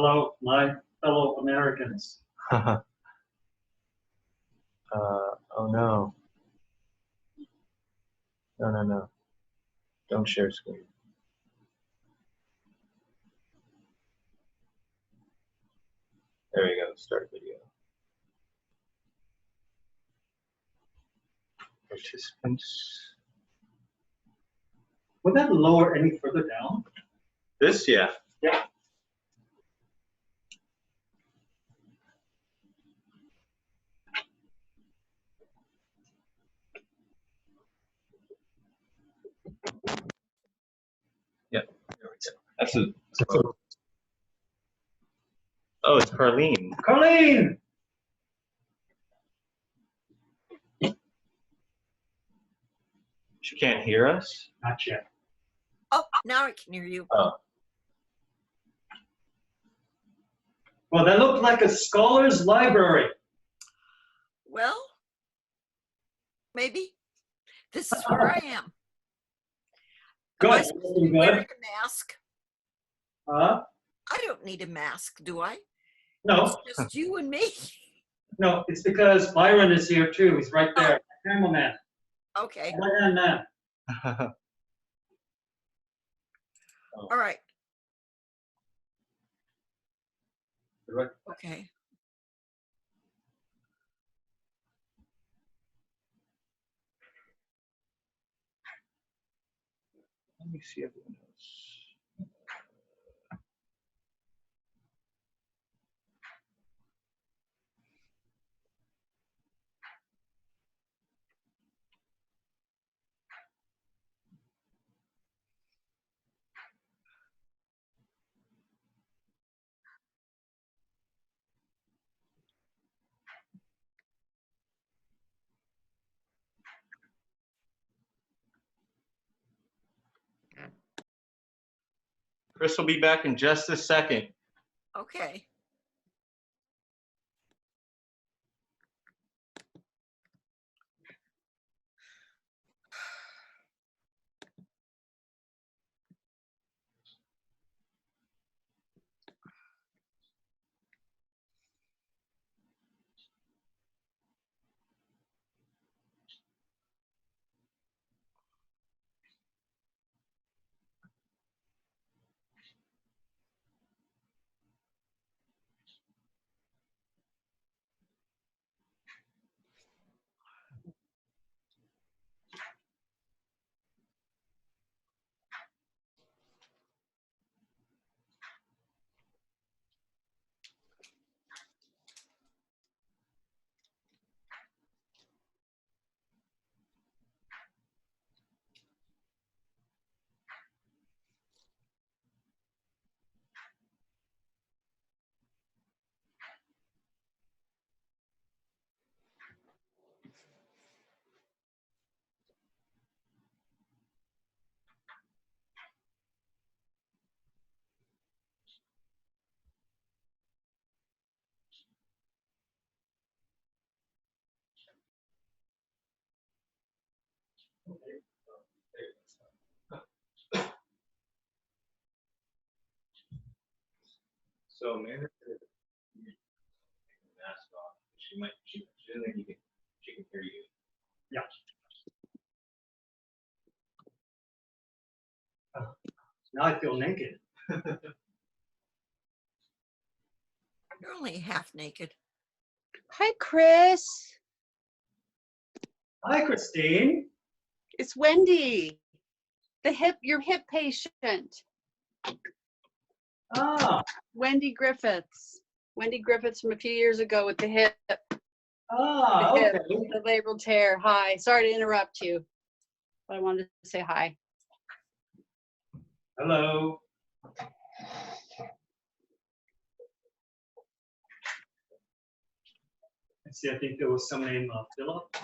Hello, my fellow Americans. Oh no. No. Don't share screen. There we go, start video. Participants. Would that lower any further down? This, yeah. Yeah. Yep. There we go. That's a. Oh, it's Carlene. Colleen! She can't hear us? Not yet. Oh, now I can hear you. Oh. Well, that looked like a scholar's library. Well, maybe. This is where I am. Am I Good. supposed to Looking be wearing good. a mask? Huh? I don't need a mask, do I? No, It's just you and me. no, it's because Byron is here too. He's right there. Cameraman. Okay. Right-hand man. All right. Right. Okay. Let me see everyone else. Chris will be back in just a second. Okay. So Amanda, mask off. She doesn't think she can hear you. Yeah. Now I feel naked. You're only half naked. Hi, Chris. Hi, Christine. It's Wendy, your hip patient. Ah, Wendy Griffiths. Wendy Griffiths from a few years ago with the hip, okay. the labral tear. Hi. Sorry to interrupt you, but I wanted to say hi. Hello. Let's see, I think there was some name Philip.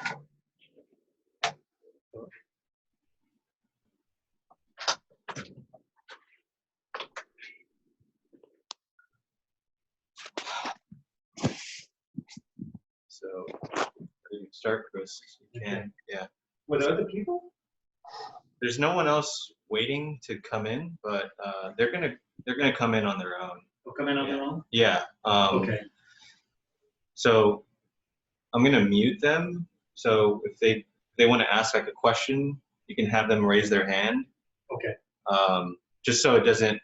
So you can start, Chris. You can, yeah. With other people? There's no one else waiting to come in, but they're gonna come in on their own. They'll come in on their own? Yeah. Okay. So I'm gonna mute them. So if they want to ask like a question, you can have them raise their hand. Okay. Just so it doesn't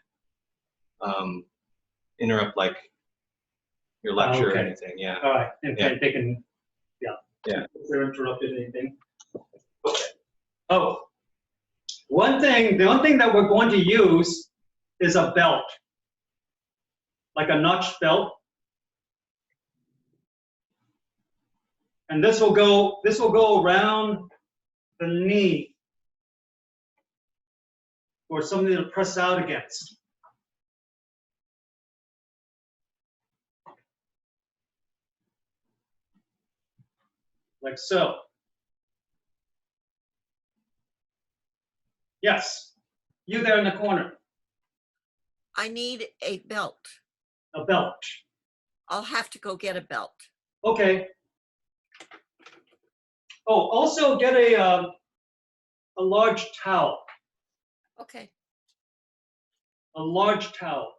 interrupt like your lecture or Okay. anything. Yeah. All right. And Yeah. they can, Yeah. if they're interrupted anything. Okay. Oh, the one thing that we're going to use is a belt, like a notched belt. And this will go around the knee for something to press out against. Like so. Yes, you there in the corner, I need a belt. a belt. I'll have to go get a belt. Okay. Oh, also get a large towel, Okay. a large towel.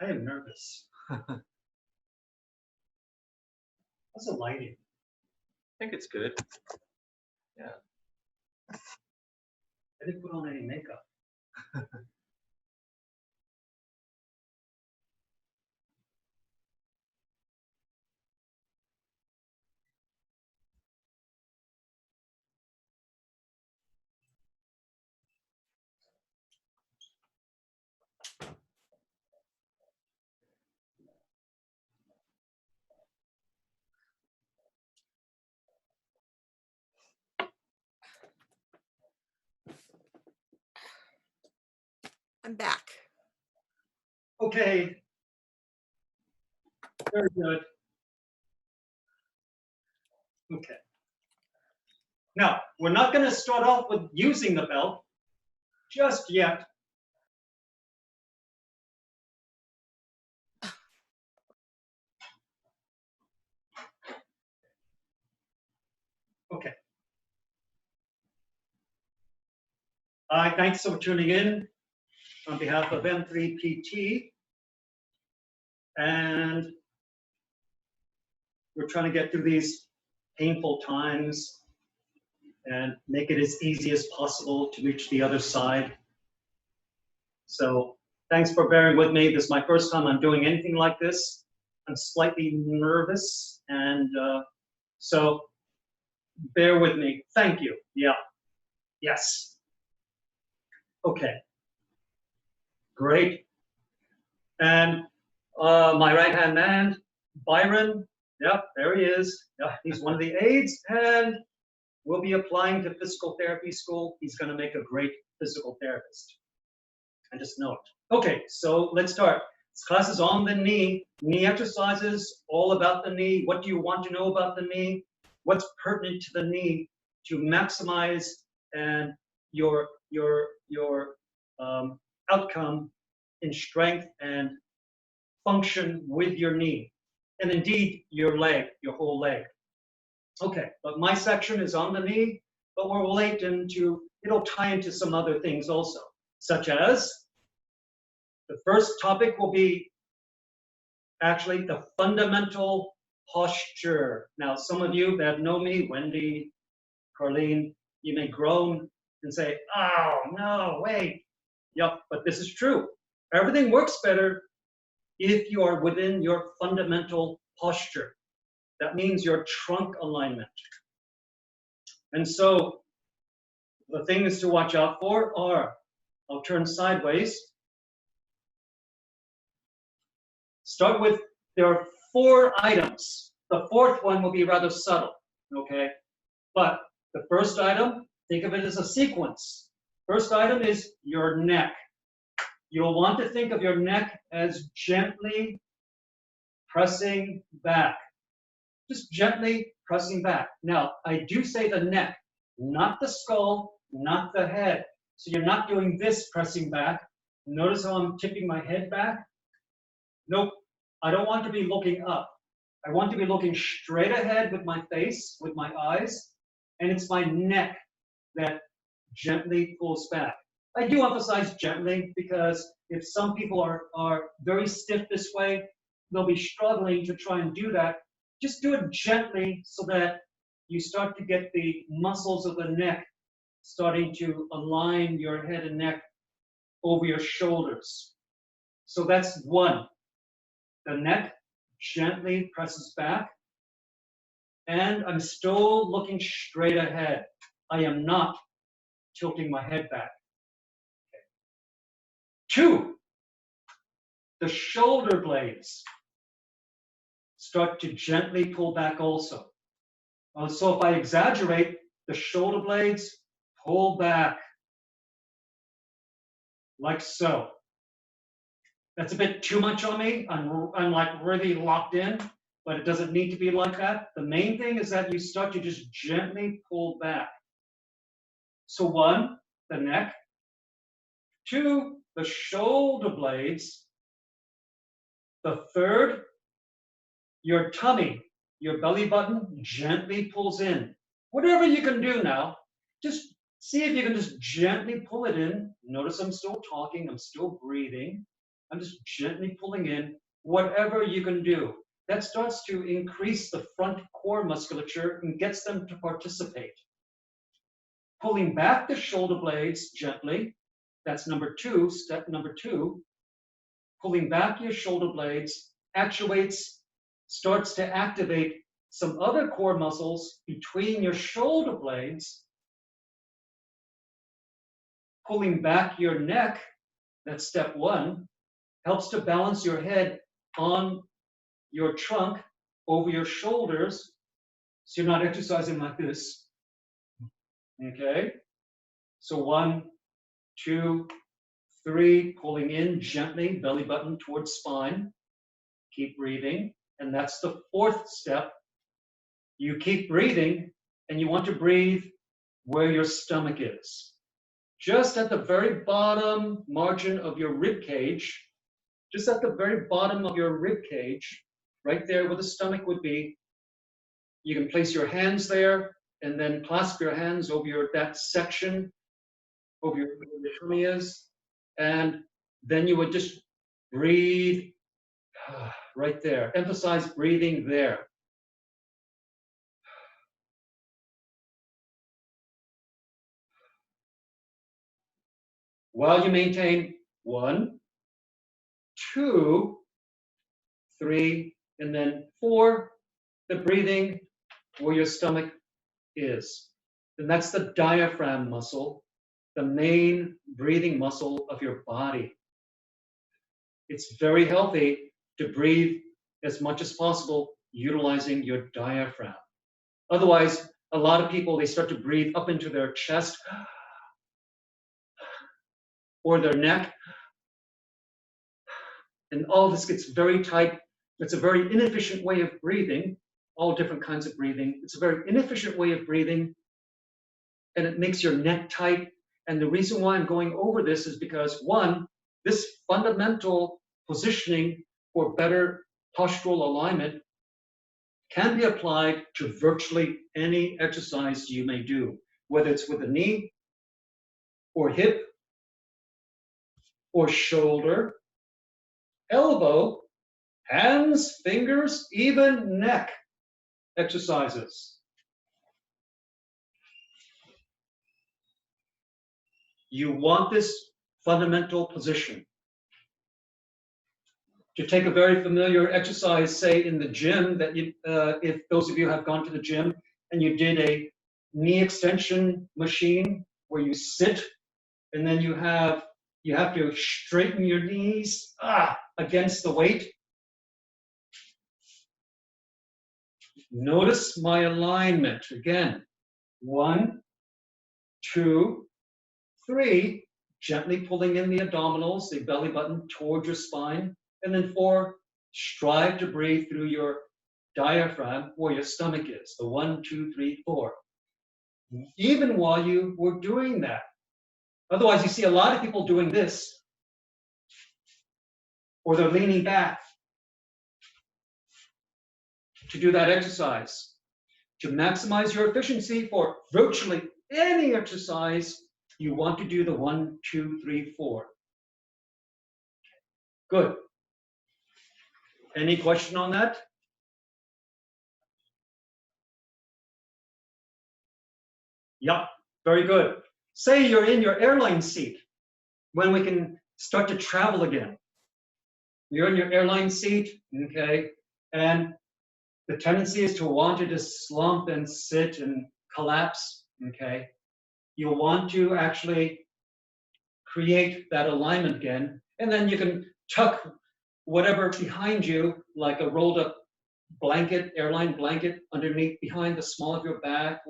I am nervous. How's the lighting? I think it's good. I didn't put on any makeup. I'm back. Okay. Very good. Okay. Now, we're not going to start off with using the belt just yet. Okay. Hi, thanks for tuning in on behalf of M3PT. And we're trying to get through these painful times and make it as easy as possible to reach the other side. So thanks for bearing with me. This is my first time I'm doing anything like this. I'm slightly nervous, and so bear with me. Thank you. Yeah. Yes. Okay. Great. And my right-hand man, Byron. Yep, there he is. Yeah, he's one of the aides, and we'll be applying to physical therapy school. He's going to make a great physical therapist. I just know it. Okay, so let's start. This class is on the knee. Knee exercises, all about the knee. What do you want to know about the knee? What's pertinent to the knee to maximize and your outcome in strength and function with your knee, and indeed your leg, your whole leg. Okay, but my section is on the knee, but we'll relate into, it'll tie into some other things also, such as the first topic will be actually the fundamental posture. Now, some of you that know me, Wendy, Carlene, you may groan and say, oh, no, wait. Yep, but this is true. Everything works better if you are within your fundamental posture. That means your trunk alignment. And so the things to watch out for are, I'll turn sideways. Start with, there are 4 items. The 4th one will be rather subtle, okay? But the first item, think of it as a sequence. First item is your neck. You'll want to think of your neck as gently pressing back. Just gently pressing back. Now, I do say the neck, not the skull, not the head. So you're not doing this pressing back. Notice how I'm tipping my head back? Nope. I don't want to be looking up. I want to be looking straight ahead with my face, with my eyes, and it's my neck that gently pulls back. I do emphasize gently because if some people are very stiff this way, they'll be struggling to try and do that. Just do it gently so that you start to get the muscles of the neck starting to align your head and neck over your shoulders. So that's one. The neck gently presses back, and I'm still looking straight ahead. I am not tilting my head back. Okay. 2, the shoulder blades start to gently pull back also. So if I exaggerate, the shoulder blades pull back like so. That's a bit too much on me. I'm like really locked in, but it doesn't need to be like that. The main thing is that you start to just gently pull back. So 1, the neck. 2, the shoulder blades. The 3rd, your tummy, your belly button gently pulls in. Whatever you can do now, just see if you can just gently pull it in. Notice I'm still talking, I'm still breathing. I'm just gently pulling in. Whatever you can do. That starts to increase the front core musculature and gets them to participate. Pulling back the shoulder blades gently. That's number 2, step number 2. Pulling back your shoulder blades starts to activate some other core muscles between your shoulder blades. Pulling back your neck, that's step 1, helps to balance your head on your trunk over your shoulders, so you're not exercising like this. Okay? So 1, 2, 3, pulling in gently, belly button towards spine. Keep breathing. And that's the 4th step. You keep breathing, and you want to breathe where your stomach is. Just at the very bottom margin of your rib cage, just at the very bottom of your rib cage, right there where the stomach would be. You can place your hands there and then clasp your hands over that section, over your tummy is, and then you would just breathe right there. Emphasize breathing there. While you maintain 1, 2, 3, and then 4, the breathing where your stomach is. And that's the diaphragm muscle, the main breathing muscle of your body. It's very healthy to breathe as much as possible utilizing your diaphragm. Otherwise, a lot of people, they start to breathe up into their chest or their neck, and all this gets very tight. It's a very inefficient way of breathing, all different kinds of breathing. It's a very inefficient way of breathing, and it makes your neck tight. And the reason why I'm going over this is because, 1, this fundamental positioning for better postural alignment can be applied to virtually any exercise you may do, whether it's with the knee or hip or shoulder, elbow, hands, fingers, even neck exercises. You want this fundamental position. To take a very familiar exercise, say in the gym, that you, if those of you have gone to the gym and you did a knee extension machine where you sit and then you have to straighten your knees against the weight. Notice my alignment. Again, 1, 2, 3, gently pulling in the abdominals, the belly button towards your spine. And then 4, strive to breathe through your diaphragm where your stomach is, the 1, 2, 3, 4. Even while you were doing that. Otherwise, you see a lot of people doing this, or they're leaning back to do that exercise. To maximize your efficiency for virtually any exercise, you want to do the 1, 2, 3, 4. Good. Any question on that? Yeah, very good. Say you're in your airline seat when we can start to travel again. You're in your airline seat, okay, and the tendency is to want to just slump and sit and collapse, okay? You'll want to actually create that alignment again, and then you can tuck whatever behind you, like a rolled up blanket, airline blanket, underneath behind the small of your back,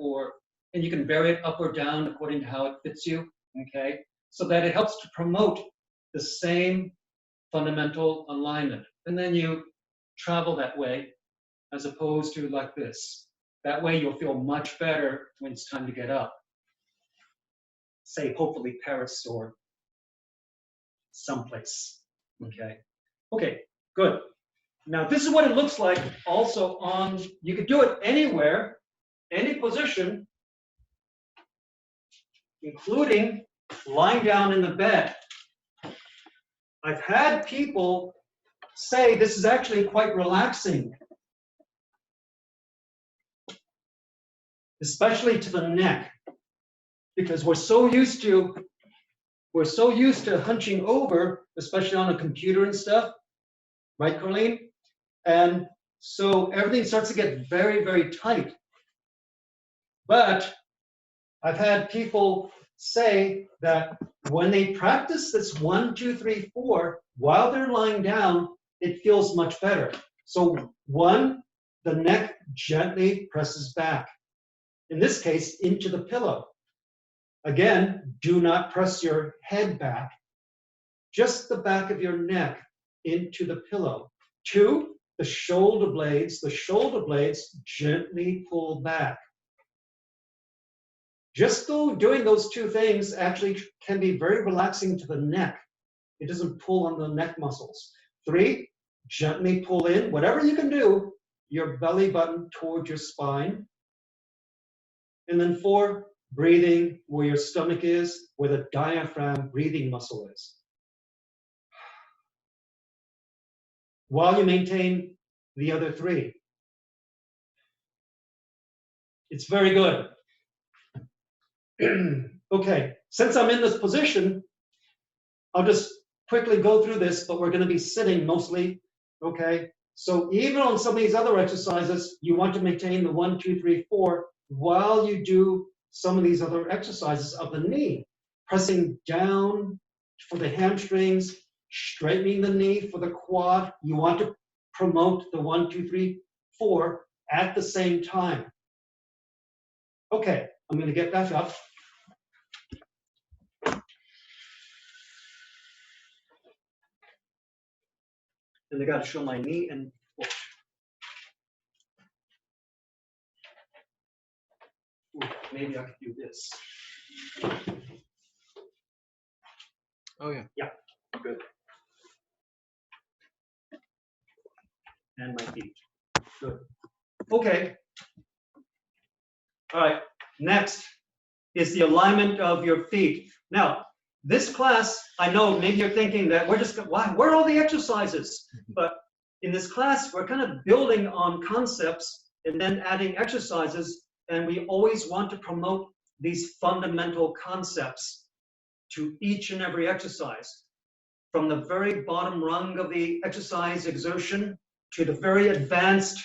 and you can vary it up or down according to how it fits you, okay? So that it helps to promote the same fundamental alignment. And then you travel that way as opposed to like this. That way you'll feel much better when it's time to get up. Say, hopefully Paris or someplace, okay? Okay, good. Now this is what it looks like also on, you could do it anywhere, any position, including lying down in the bed. I've had people say this is actually quite relaxing, especially to the neck, because we're so used to hunching over, especially on a computer and stuff, right, Colleen? And so everything starts to get very, very tight. But I've had people say that when they practice this 1, 2, 3, 4, while they're lying down, it feels much better. So 1, the neck gently presses back. In this case, into the pillow. Again, do not press your head back. Just the back of your neck into the pillow. 2, the shoulder blades gently pull back. Just doing those 2 things actually can be very relaxing to the neck. It doesn't pull on the neck muscles. 3, gently pull in, whatever you can do, your belly button towards your spine. And then 4, breathing where your stomach is, where the diaphragm breathing muscle is. While you maintain the other 3. It's very good. Okay, since I'm in this position, I'll just quickly go through this, but we're going to be sitting mostly, okay? So even on some of these other exercises, you want to maintain the 1, 2, 3, 4 while you do some of these other exercises of the knee. Pressing down for the hamstrings, straightening the knee for the quad. You want to promote the 1, 2, 3, 4 at the same time. Okay, I'm going to get back up. And I got to show my knee and foot. Ooh, maybe I could do this. Oh yeah. Yeah, good. And my feet. Good. Okay. All right. Next is the alignment of your feet. Now, this class, I know maybe you're thinking that we're just, where are all the exercises? But in this class, we're kind of building on concepts and then adding exercises. And we always want to promote these fundamental concepts to each and every exercise. From the very bottom rung of the exercise exertion to the very advanced,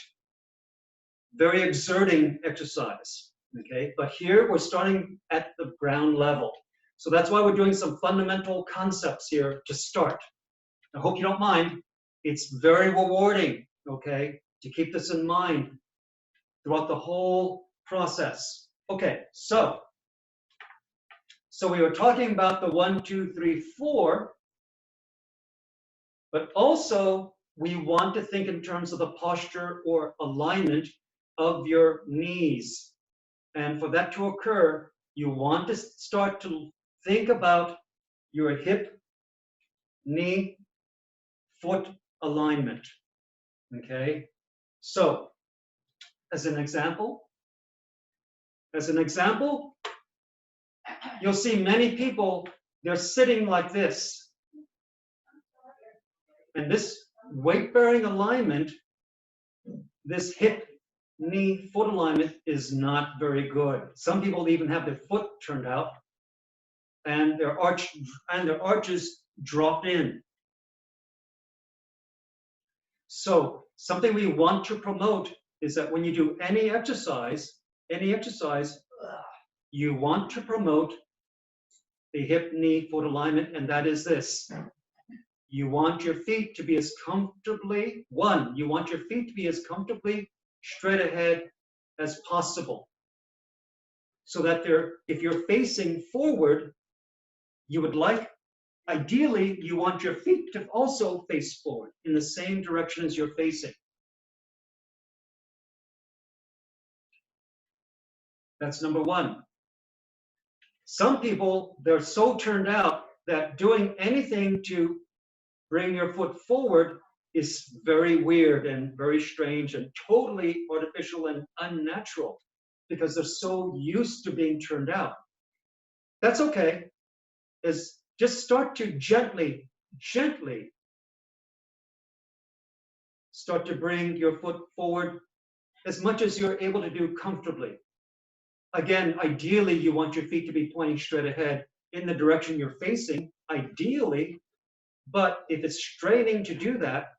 very exerting exercise. Okay, but here we're starting at the ground level. So that's why we're doing some fundamental concepts here to start. I hope you don't mind. It's very rewarding, okay, to keep this in mind throughout the whole process. Okay, so So we were talking about the 1, 2, 3, 4, but also we want to think in terms of the posture or alignment of your knees. And for that to occur, you want to start to think about your hip, knee, foot alignment. Okay? So, as an example, you'll see many people, they're sitting like this. And this weight-bearing alignment, this hip, knee, foot alignment is not very good. Some people even have their foot turned out and their arches dropped in. So something we want to promote is that when you do any exercise, you want to promote the hip, knee, foot alignment, and that is this. You want your feet to be as comfortably, you want your feet to be as comfortably straight ahead as possible. So that if you're facing forward, you would like, ideally, you want your feet to also face forward in the same direction as you're facing. That's number one. Some people, they're so turned out that doing anything to bring your foot forward is very weird and very strange and totally artificial and unnatural because they're so used to being turned out. That's okay. Just start to gently start to bring your foot forward as much as you're able to do comfortably. Again, ideally, you want your feet to be pointing straight ahead in the direction you're facing, ideally, but if it's straining to do that,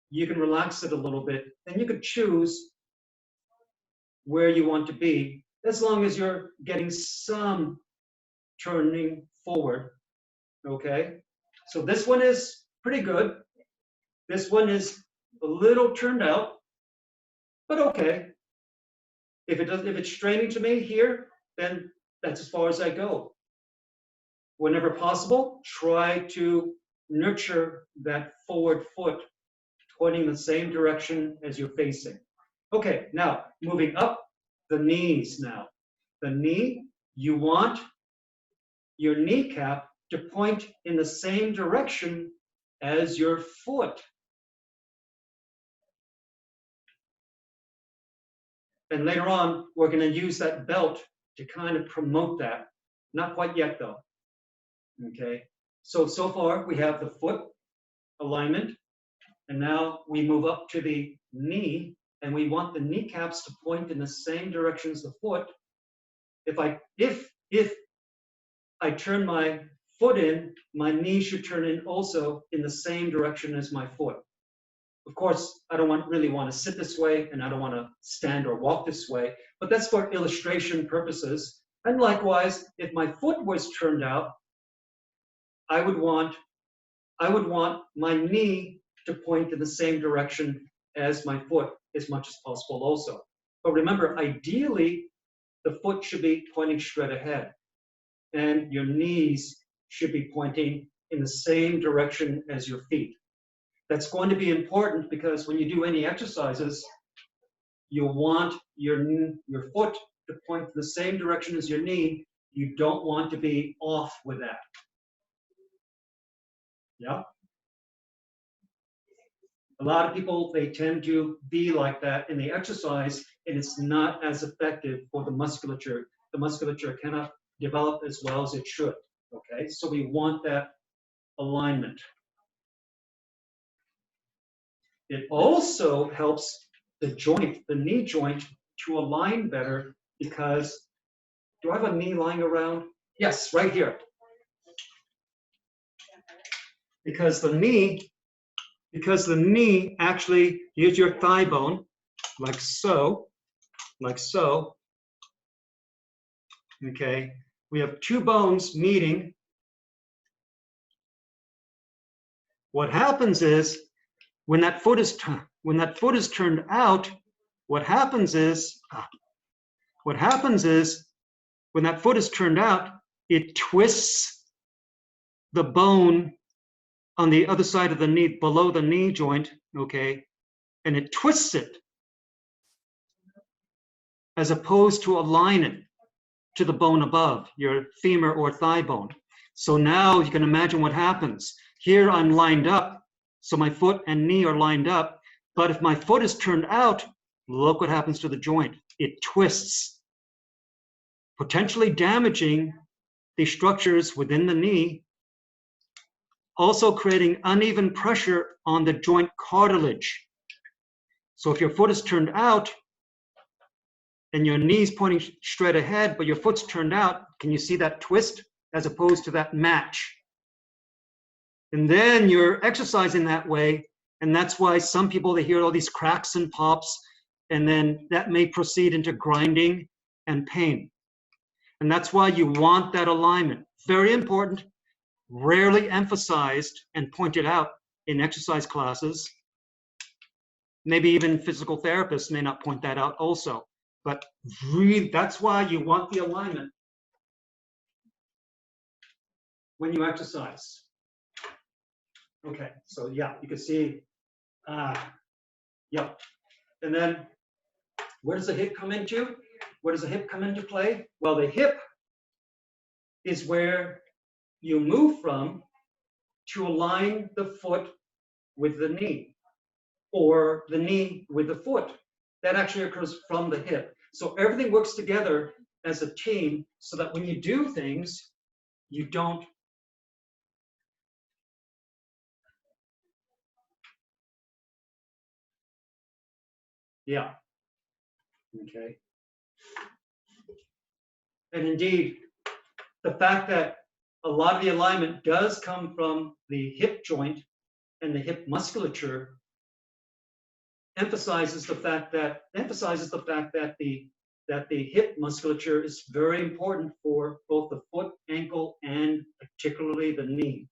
you can relax it a little bit, and you could choose where you want to be, as long as you're getting some turning forward, okay? So this one is pretty good. This one is a little turned out, but okay. If it's straining to me here, then that's as far as I go. Whenever possible, try to nurture that forward foot pointing the same direction as you're facing. Okay, now moving up, the knees now. The knee, you want your kneecap to point in the same direction as your foot. And later on, we're going to use that belt to kind of promote that. Not quite yet, though. Okay, so far we have the foot alignment, and now we move up to the knee, and we want the kneecaps to point in the same direction as the foot. If I turn my foot in, my knee should turn in also in the same direction as my foot. Of course, I don't really want to sit this way, and I don't want to stand or walk this way, but that's for illustration purposes. And likewise, if my foot was turned out, I would want my knee to point in the same direction as my foot as much as possible also. But remember, ideally, the foot should be pointing straight ahead, and your knees should be pointing in the same direction as your feet. That's going to be important because when you do any exercises, you want your foot to point in the same direction as your knee. You don't want to be off with that. Yeah? A lot of people, they tend to be like that in the exercise, and it's not as effective for the musculature. The musculature cannot develop as well as it should. Okay? So we want that alignment. It also helps the joint, the knee joint, to align better because, do I have a knee lying around? Yes, right here. Because the knee actually, here's your thigh bone, like so, okay? We have two bones meeting. What happens is, when that foot is turned out, what happens is when that foot is turned out, it twists the bone on the other side of the knee, below the knee joint, okay? And it twists it as opposed to align it to the bone above, your femur or thigh bone. So now you can imagine what happens. Here I'm lined up, so my foot and knee are lined up, but if my foot is turned out, look what happens to the joint. It twists, potentially damaging the structures within the knee, also creating uneven pressure on the joint cartilage. So if your foot is turned out and your knee's pointing straight ahead, but your foot's turned out, can you see that twist as opposed to that match? And then you're exercising that way, and that's why some people, they hear all these cracks and pops, and then that may proceed into grinding and pain. And that's why you want that alignment. Very important, rarely emphasized and pointed out in exercise classes. Maybe even physical therapists may not point that out also. But really, that's why you want the alignment when you exercise. Okay, so yeah, you can see, yeah. And then where does the hip come into? Where does the hip come into play? Well, the hip is where you move from to align the foot with the knee, or the knee with the foot. That actually occurs from the hip. So everything works together as a team so that when you do things, you don't okay. And indeed, the fact that a lot of the alignment does come from the hip joint and the hip musculature emphasizes the fact that the hip musculature is very important for both the foot, ankle, and particularly the knee.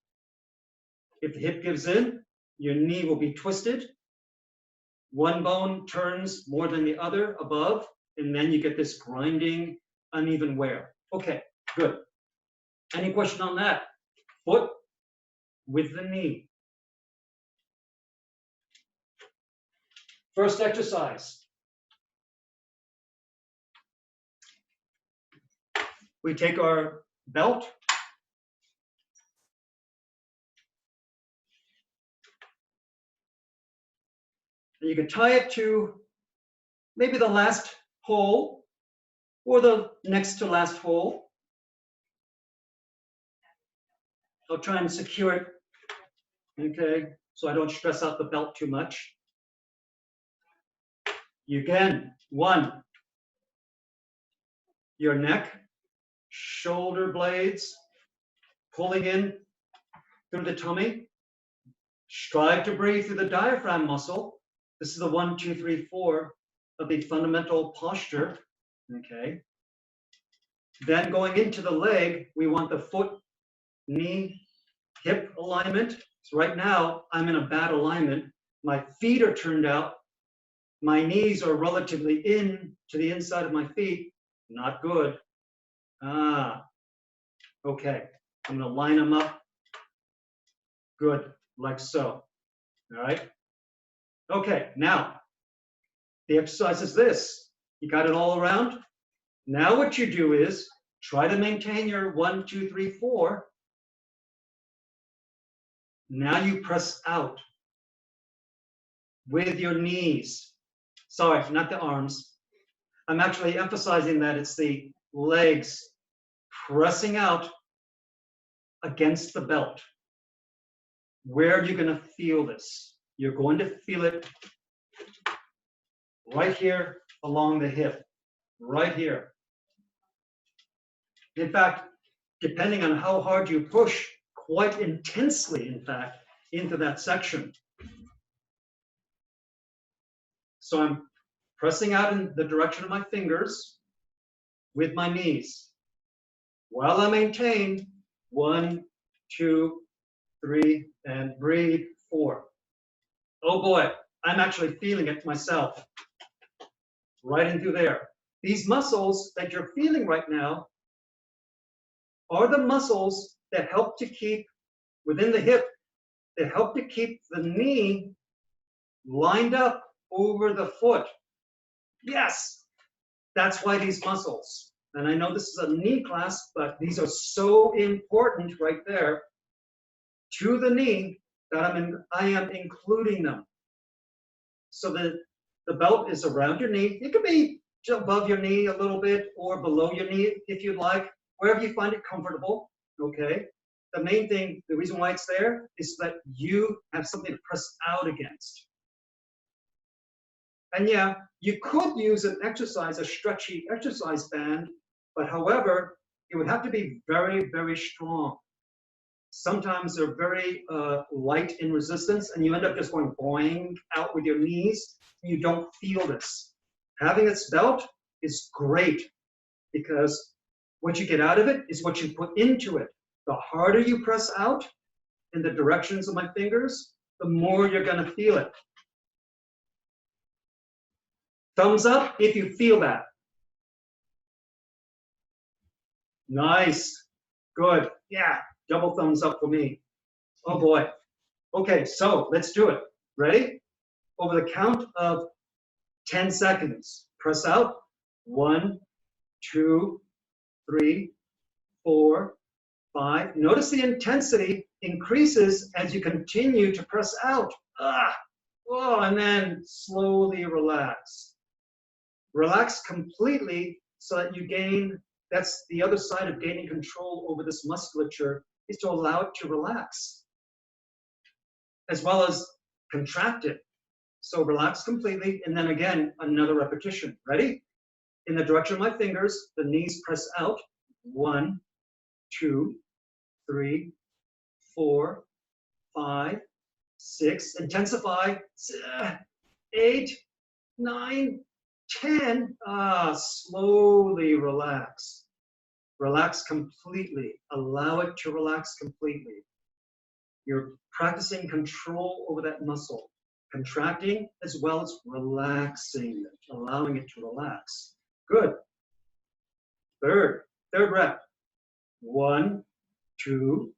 If the hip gives in, your knee will be twisted. One bone turns more than the other above, and then you get this grinding, uneven wear. Okay, good. Any question on that? Foot with the knee. First exercise. We take our belt. And you can tie it to maybe the last hole or the next to last hole. I'll try and secure it, okay, so I don't stress out the belt too much. You can, one, your neck, shoulder blades, pulling in through the tummy. Strive to breathe through the diaphragm muscle. This is the 1, 2, 3, 4 of the fundamental posture, okay? Then going into the leg, we want the foot, knee, hip alignment. So right now, I'm in a bad alignment. My feet are turned out. My knees are relatively in to the inside of my feet. Not good. Okay. I'm going to line them up. Good, like so. All right. Okay, now, the exercise is this. You got it all around? Now what you do is try to maintain your 1, 2, 3, 4. Now you press out with your knees. Sorry, not the arms. I'm actually emphasizing that it's the legs pressing out against the belt. Where are you going to feel this? You're going to feel it right here along the hip, right here. In fact, depending on how hard you push, quite intensely, in fact, into that section. So I'm pressing out in the direction of my fingers with my knees while I maintain 1, 2, 3, and breathe 4. Oh boy, I'm actually feeling it myself. Right in through there. These muscles that you're feeling right now are the muscles that help to keep within the hip, that help to keep the knee lined up over the foot. Yes, that's why these muscles. And I know this is a knee class, but these are so important right there to the knee that I am including them. So the belt is around your knee. It could be above your knee a little bit or below your knee if you'd like, wherever you find it comfortable, okay? The main thing, the reason why it's there is that you have something to press out against. And yeah, you could use an exercise, a stretchy exercise band, but however, it would have to be very, very strong. Sometimes they're very light in resistance, and you end up just going boing out with your knees, and you don't feel this. Having this belt is great because what you get out of it is what you put into it. The harder you press out in the directions of my fingers, the more you're going to feel it. Thumbs up if you feel that. Nice. Good. Yeah. Double thumbs up for me. Oh boy. Okay, so let's do it. Ready? Over the count of 10 seconds. Press out. 1, 2, 3, 4, 5. Notice the intensity increases as you continue to press out. Oh, and then slowly relax. Relax completely so that you gain, that's the other side of gaining control over this musculature, is to allow it to relax, as well as contract it. So relax completely, and then again, another repetition. Ready? In the direction of my fingers, the knees press out. 1, 2, 3, 4, 5, 6. Intensify. 8, 9, 10. Slowly relax. Relax completely. Allow it to relax completely. You're practicing control over that muscle, contracting as well as relaxing it, allowing it to relax. Good. Third rep. 1, 2,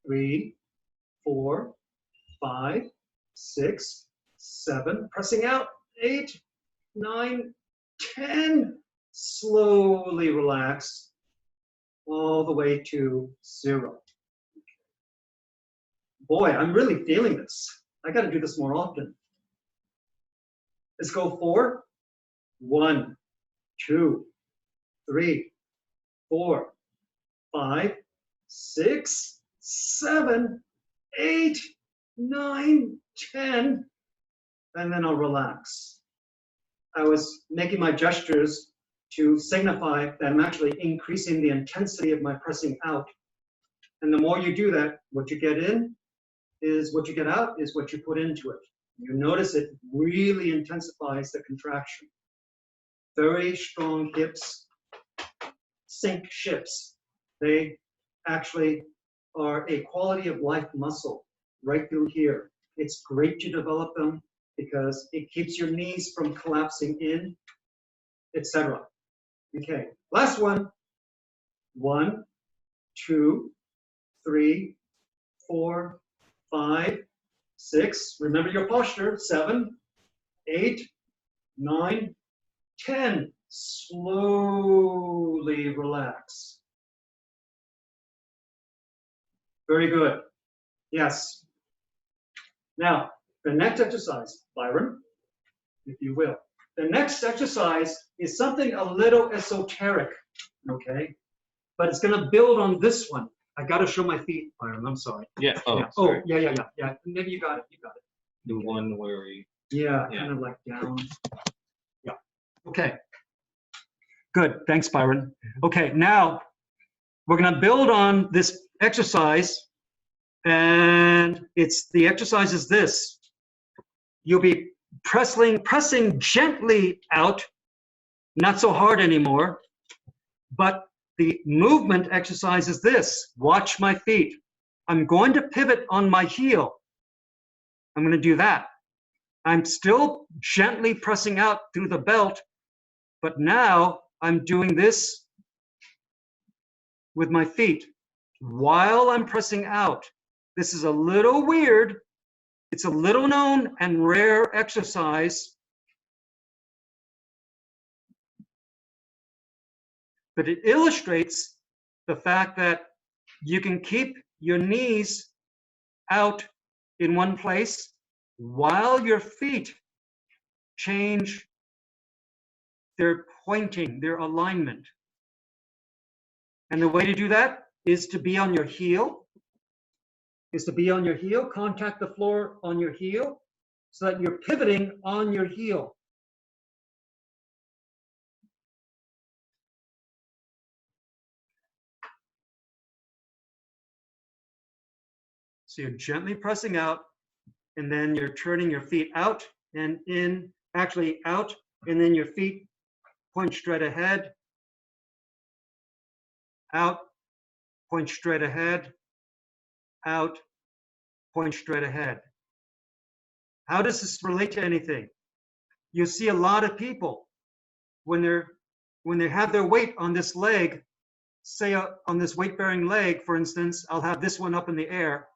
3, 4, 5, 6, 7. Pressing out. 8, 9, 10. Slowly relax all the way to 0. Boy, I'm really feeling this. I got to do this more often. Let's go 4. 1, 2, 3, 4, 5, 6, 7, 8, 9, 10. And then I'll relax. I was making my gestures to signify that I'm actually increasing the intensity of my pressing out. And the more you do that, what you get in is what you get out is what you put into it. You notice it really intensifies the contraction. Very strong hips sink ships. They actually are a quality of life muscle right through here. It's great to develop them because it keeps your knees from collapsing in, etc. Okay, last one. 1, 2, 3, 4, 5, 6. Remember your posture. 7, 8, 9, 10. Slowly relax. Very good. Yes. Now, the next exercise, Byron, if you will. The next exercise is something a little esoteric, okay? But it's going to build on this one. I got to show my feet, Byron. I'm sorry. Yeah. Oh, Yeah. sorry. Yeah. Maybe you got it. You got it. The one where we. Yeah, Yeah. kind of like down. Yeah. Okay. Good. Thanks, Byron. Okay, now we're going to build on this exercise, and the exercise is this. You'll be pressing gently out, not so hard anymore, but the movement exercise is this. Watch my feet. I'm going to pivot on my heel. I'm going to do that. I'm still gently pressing out through the belt, but now I'm doing this with my feet. while I'm pressing out. This is a little weird. It's a little known and rare exercise, but it illustrates the fact that you can keep your knees out in one place while your feet change their pointing, their alignment. And the way to do that is to be on your heel, contact the floor on your heel, so that you're pivoting on your heel. So you're gently pressing out, and then you're turning your feet out and in, actually out, and then your feet point straight ahead, out, point straight ahead, out, point straight ahead. How does this relate to anything? You see a lot of people when they have their weight on this leg, say on this weight-bearing leg, for instance, I'll have this one up in the air.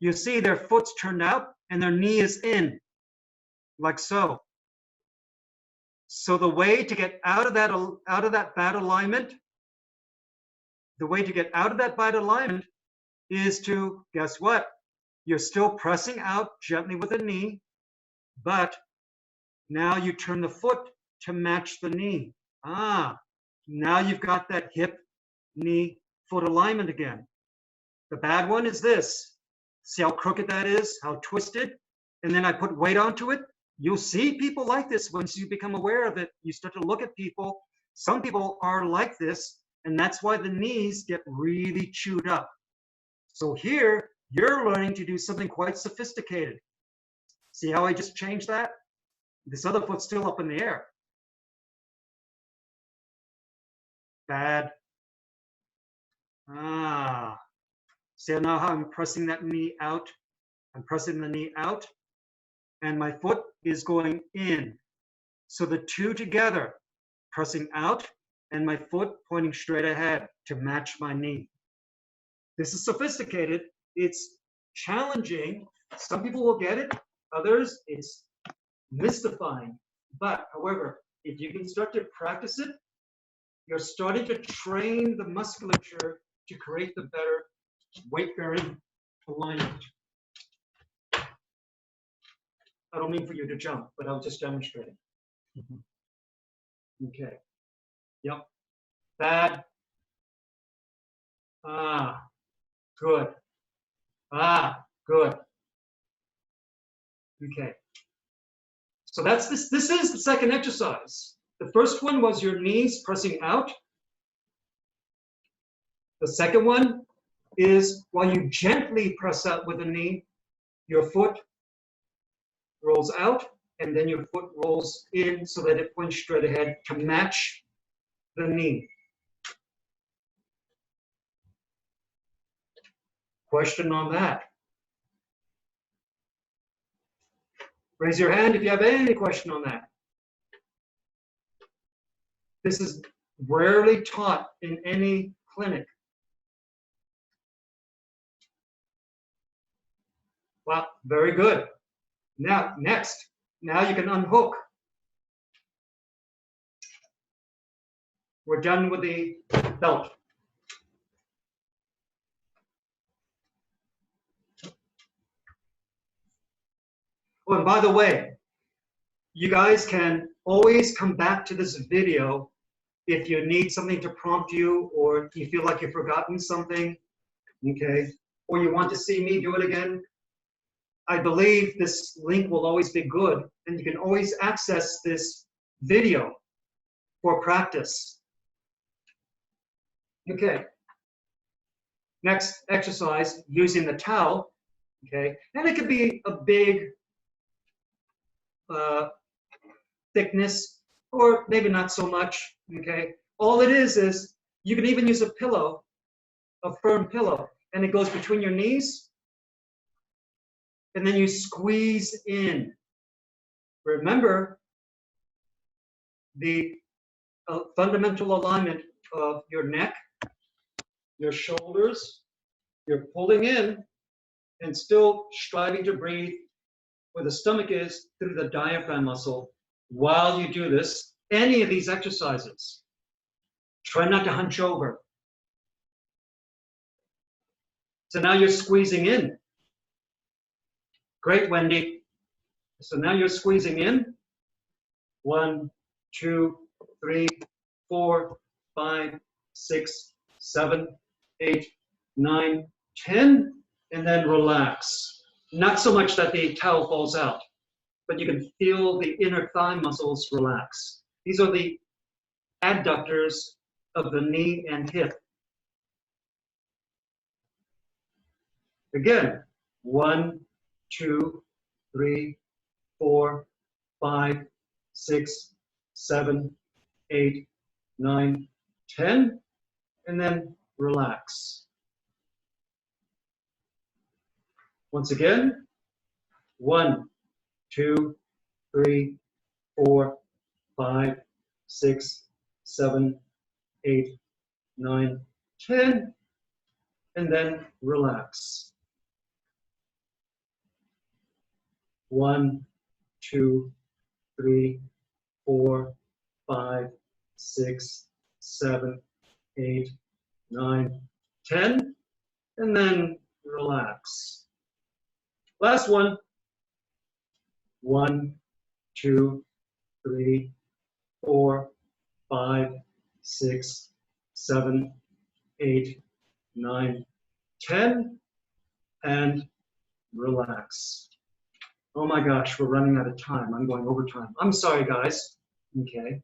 You see their foot's turned out and their knee is in, like so. So the way to get out of that bad alignment, is to, guess what? You're still pressing out gently with the knee, but now you turn the foot to match the knee. Now you've got that hip, knee, foot alignment again. The bad one is this. See how crooked that is, how twisted? And then I put weight onto it. You'll see people like this once you become aware of it. You start to look at people. Some people are like this, and that's why the knees get really chewed up. So here, you're learning to do something quite sophisticated. See how I just changed that? This other foot's still up in the air. Bad. See now how I'm pressing that knee out? I'm pressing the knee out, and my foot is going in. So the two together, pressing out, and my foot pointing straight ahead to match my knee. This is sophisticated. It's challenging. Some people will get it. Others, it's mystifying. But, however, if you can start to practice it, you're starting to train the musculature to create the better weight-bearing alignment. I don't mean for you to jump, but I'll just demonstrate it. Okay. Yep. Bad. Good. Good. Okay. So that's this. This is the second exercise. The first one was your knees pressing out. The second one is while you gently press out with the knee, your foot rolls out, and then your foot rolls in so that it points straight ahead to match the knee. Question on that? Raise your hand if you have any question on that. This is rarely taught in any clinic. Wow, very good. Now, next, now you can unhook. We're done with the belt. Oh, and by the way, you guys can always come back to this video if you need something to prompt you, or you feel like you've forgotten something, okay? Or you want to see me do it again. I believe this link will always be good, and you can always access this video for practice. Okay. Next exercise, using the towel, okay? And it could be a big thickness, or maybe not so much, okay? All it is you can even use a pillow, a firm pillow, and it goes between your knees, and then you squeeze in. Remember the fundamental alignment of your neck your shoulders, you're pulling in and still striving to breathe where the stomach is through the diaphragm muscle while you do this, any of these exercises. Try not to hunch over. So now you're squeezing in. Great, Wendy. So now you're squeezing in. 1, 2, 3, 4, 5, 6, 7, 8, 9, 10, and then relax. Not so much that the towel falls out, but you can feel the inner thigh muscles relax. These are the adductors of the knee and hip. Again, 1, 2, 3, 4, 5, 6, 7, 8, 9, 10, and then relax. Once again, 1, 2, 3, 4, 5, 6, 7, 8, 9, 10, and then relax. 1, 2, 3, 4, 5, 6, 7, 8, 9, 10, and then relax. Last one. 1, 2, 3, 4, 5, 6, 7, 8, 9, 10, and relax. Oh my gosh, we're running out of time. I'm going over time. I'm sorry, guys. Okay.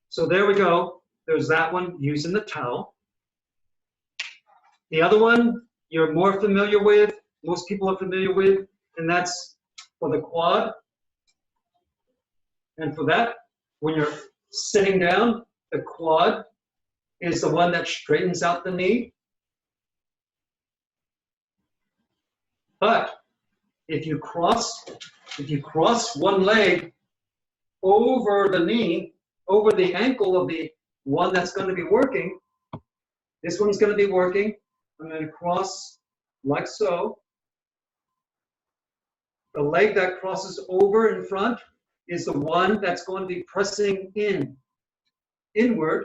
So there we go. There's that one using the towel. The other one you're more familiar with, most people are familiar with, and that's for the quad. And for that, when you're sitting down, the quad is the one that straightens out the knee. But if you cross one leg over the knee, over the ankle of the one that's going to be working, this one's going to be working. I'm going to cross like so. The leg that crosses over in front is the one that's going to be pressing inward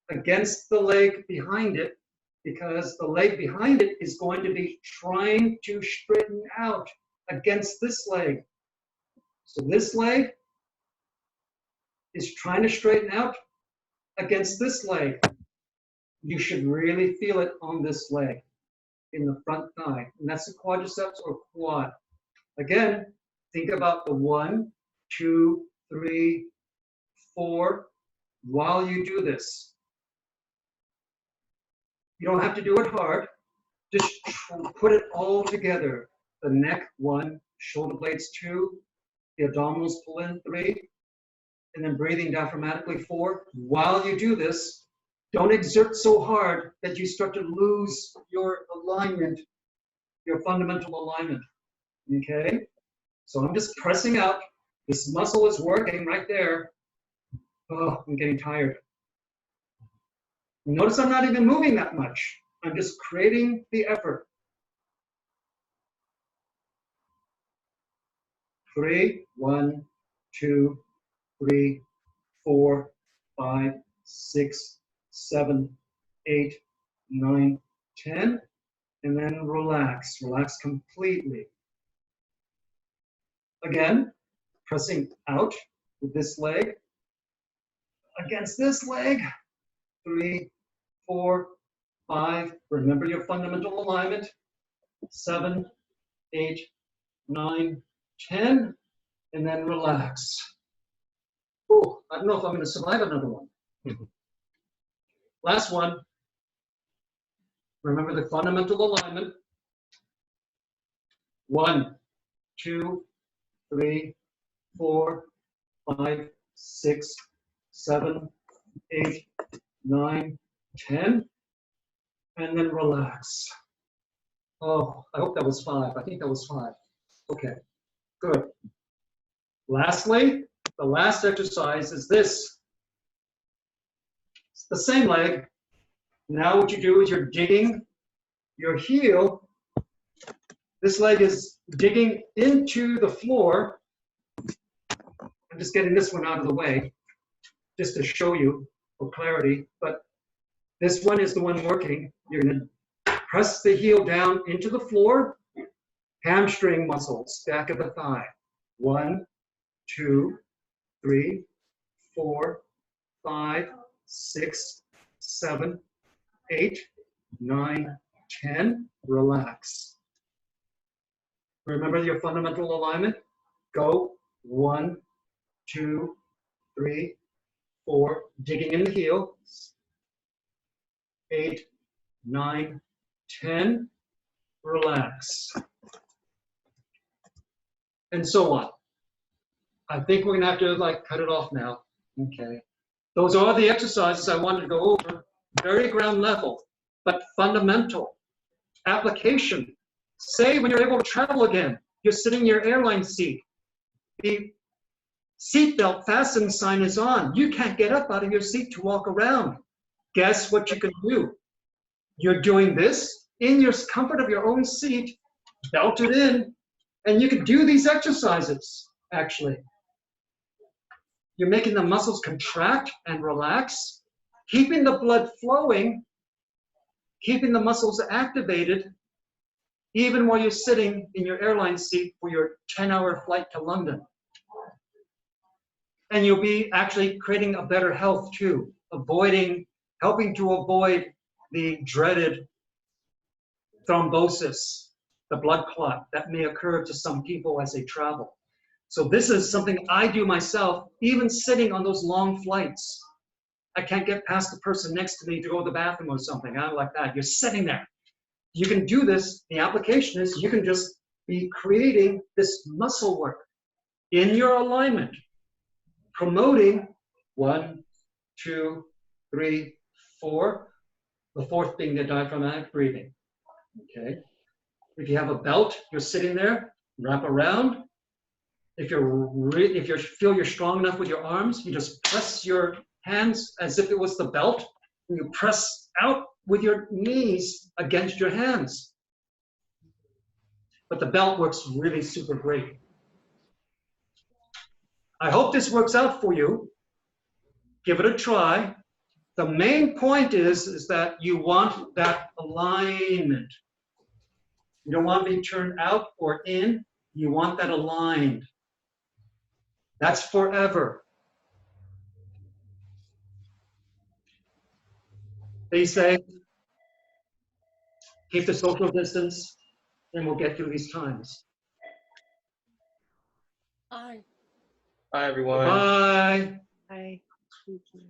against the leg behind it, because the leg behind it is going to be trying to straighten out against this leg. So this leg is trying to straighten out against this leg. You should really feel it on this leg, in the front thigh. And that's the quadriceps or quad. Again, think about the 1, 2, 3, 4 while you do this. You don't have to do it hard. Just put it all together. The neck, 1, shoulder blades, 2, the abdominals pull in, 3, and then breathing diaphragmatically, 4. While you do this, don't exert so hard that you start to lose your alignment, your fundamental alignment. Okay? So I'm just pressing out. This muscle is working right there. Oh, I'm getting tired. Notice I'm not even moving that much. I'm just creating the effort. 3, 1, 2, 3, 4, 5, 6, 7, 8, 9, 10, and then relax. Relax completely. Again, pressing out with this leg against this leg. 3, 4, 5. Remember your fundamental alignment. 7, 8, 9, 10, and then relax. Oh, I don't know if I'm going to survive another one. Last one. Remember the fundamental alignment. 1, 2, 3, 4, 5, 6, 7, 8, 9, 10, and then relax. Oh, I hope that was 5. I think that was 5. Okay, good. Lastly, the last exercise is this. It's the same leg, Now what you do is you're digging your heel. This leg is digging into the floor. I'm just getting this one out of the way just to show you for clarity, but this one is the one working. You're going to press the heel down into the floor, hamstring muscles, back of the thigh. 1, 2, 3, 4, 5, 6, 7, 8, 9, 10. Relax. Remember your fundamental alignment? Go. 1, 2, 3, 4. Digging in the heel. 8, 9, 10. Relax. And so on. I think we're going to have to cut it off now. Okay. Those are the exercises I wanted to go over. Very ground level, but fundamental. Application. Say when you're able to travel again, you're sitting in your airline seat. The seatbelt fasten sign is on. You can't get up out of your seat to walk around. Guess what you can do? You're doing this in your comfort of your own seat, belted in, and you can do these exercises, actually. You're making the muscles contract and relax, keeping the blood flowing, keeping the muscles activated, even while you're sitting in your airline seat for your 10-hour flight to London. And you'll be actually creating a better health too, helping to avoid the dreaded thrombosis, the blood clot that may occur to some people as they travel. So this is something I do myself, even sitting on those long flights. I can't get past the person next to me to go to the bathroom or something. I don't like that. You're sitting there. You can do this. The application is you can just be creating this muscle work in your alignment, promoting 1, 2, 3, 4. The fourth being the diaphragmatic breathing. Okay. If you have a belt, you're sitting there, wrap around. If you feel you're strong enough with your arms, you just press your hands as if it was the belt, and you press out with your knees against your hands. But the belt works really super great. I hope this works out for you. Give it a try. The main point is that you want that alignment. You don't want to be turned out or in. You want that aligned. That's forever. They say, keep the social distance, and we'll get through these times. Hi. Bye, everyone. Bye. Hi. Thank you.